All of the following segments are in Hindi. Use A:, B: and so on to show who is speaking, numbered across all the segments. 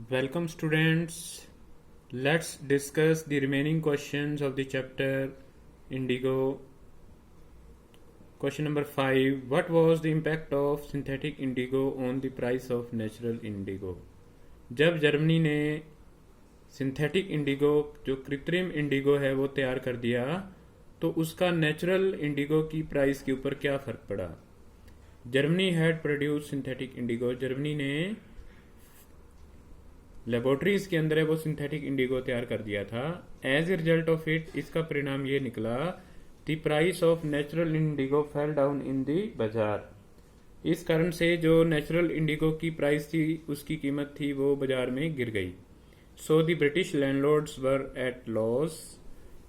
A: Welcome students. Let's discuss the remaining questions of the chapter Indigo. Question number 5. What was the impact of synthetic indigo on the price of natural indigo? जब जर्मनी ने सिंथेटिक इंडिगो जो कृत्रिम इंडिगो है वो तैयार कर दिया तो उसका नेचुरल इंडिगो की प्राइस के ऊपर क्या फ़र्क पड़ा? Germany had produce synthetic indigo. Germany ने लेबोरेटरीज के अंदर वो सिंथेटिक इंडिगो तैयार कर दिया था. As a result of it इसका परिणाम ये निकला the price of natural indigo fell down in the bazaar. इस कारण से जो नेचुरल इंडिगो की प्राइस थी उसकी कीमत थी वो बाजार में गिर गई. So the British landlords were at loss.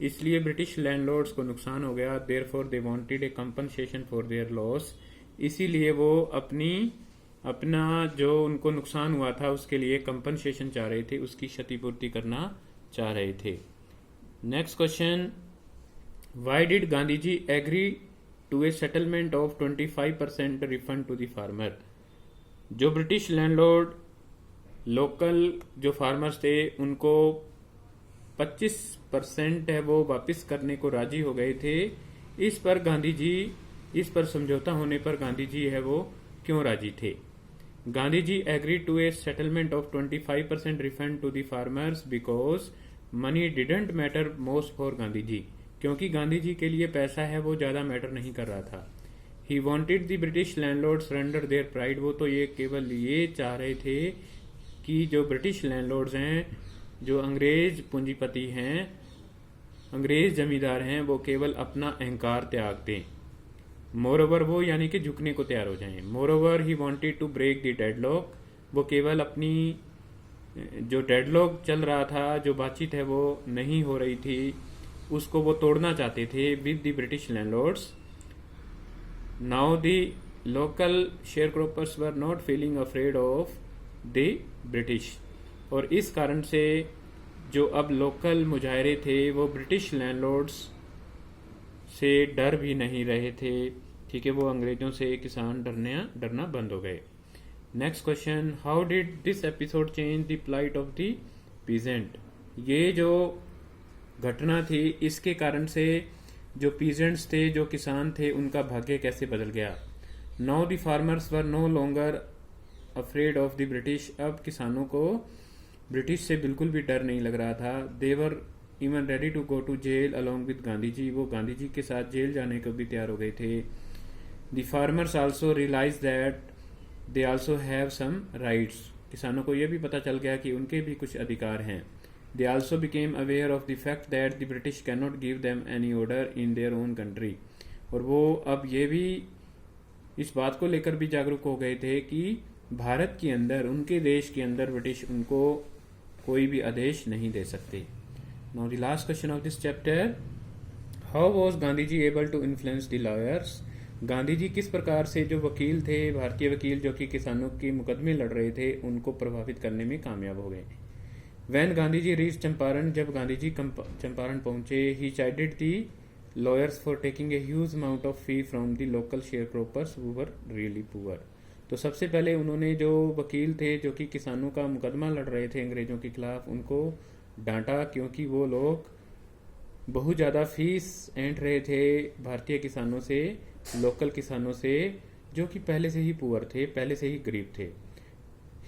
A: इसलिए ब्रिटिश लैंडलॉर्ड्स को नुकसान हो गया. Therefore they wanted A compensation for their loss. इसीलिए वो अपना जो उनको नुकसान हुआ था उसके लिए कंपनसेशन चाह रहे थे, उसकी क्षतिपूर्ति करना चाह रहे थे. Next question. Why did Gandhi ji agree to a settlement of 25% refund to the farmer. जो ब्रिटिश लैंडलॉर्ड लोकल जो फार्मर्स थे उनको 25% है वो वापस करने को राजी हो गए थे. इस पर समझौता होने पर गांधी जी है वो क्यों राजी थे? Gandhi ji agreed to a settlement of 25% refund to the farmers because money didn't matter most for Gandhi ji. क्योंकि गांधी जी के लिए पैसा है वो ज़्यादा मैटर नहीं कर रहा था. He wanted the British landlord surrender their pride. वो तो ये केवल ये चाह रहे थे कि जो ब्रिटिश लैंडलॉर्ड्स हैं, जो अंग्रेज पूंजीपति हैं, अंग्रेज जमींदार हैं, वो केवल अपना अहंकार त्याग दें. मोरओवर वो यानी कि झुकने को तैयार हो जाएं. Moreover he wanted to break the deadlock. वो केवल अपनी जो डेडलॉक चल रहा था, जो बातचीत है वो नहीं हो रही थी, उसको वो तोड़ना चाहते थे with the British landlords. Now the local share croppers were not feeling afraid of the British. और इस कारण से जो अब लोकल मुजाहिरे थे वो ब्रिटिश लैंडलॉर्ड्स से डर भी नहीं रहे थे. ठीक है, वो अंग्रेजों से किसान डरना बंद हो गए. Next question. How did this episode change the plight of the peasant. ये जो घटना थी इसके कारण से जो पीजेंट्स थे, जो किसान थे, उनका भाग्य कैसे बदल गया? Now the farmers were no longer afraid of the British. अब किसानों को ब्रिटिश से बिल्कुल भी डर नहीं लग रहा था. They were even ready to go to jail along with Gandhi ji. वो गांधी जी के साथ जेल जाने को भी तैयार हो गए थे. The farmers also realise that they also have some rights. किसानों को यह भी पता चल गया कि उनके भी कुछ अधिकार हैं. They also became aware of the fact that the British can not give them any order in their own country. और वो अब ये भी इस बात को लेकर भी जागरूक हो गए थे कि भारत के अंदर, उनके देश के अंदर ब्रिटिश उनको कोई भी आदेश नहीं दे सकते. Now the last question of this chapter. How was Gandhi ji able to influence the lawyers? Gandhi ji किस प्रकार से जो वकील थे, भारतीय वकील जो कि किसानों के मुकदमे लड़ रहे थे, उनको प्रभावित करने में कामयाब हो गए? When Gandhi ji reached Champaran. जब गांधी जी चंपारण पहुंचे, he chided the lawyers for taking a huge amount of fee from the local sharecroppers who were really poor. तो सबसे पहले उन्होंने जो वकील थे जो कि किसानों का मुकदमा लड़ रहे थे अंग्रेजों के खिलाफ, उनको डांटा क्योंकि वो लोग बहुत ज़्यादा फीस ऐंठ रहे थे भारतीय किसानों से, लोकल किसानों से, जो कि पहले से ही पुअर थे, पहले से ही गरीब थे.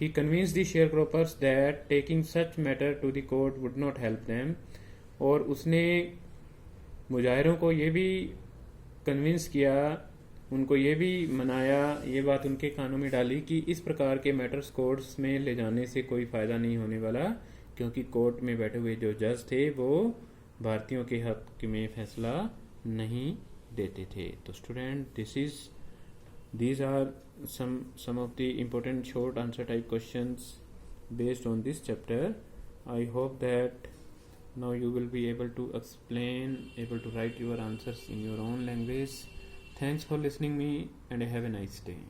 A: He convinced the sharecroppers that taking such matter to the court would not help them. और उसने मुजाहिरों को ये भी कन्विंस किया, उनको ये भी मनाया, ये बात उनके कानों में डाली कि इस प्रकार के मैटर्स कोर्ट्स में ले जाने से कोई फ़ायदा नहीं होने वाला, क्योंकि कोर्ट में बैठे हुए जो जज थे वो भारतीयों के हक में फैसला नहीं देते थे. तो student, these are some of the important short answer type questions based on this chapter. I hope that now you will be able to explain, able to write your answers in your own language. Thanks for listening me and have a nice day.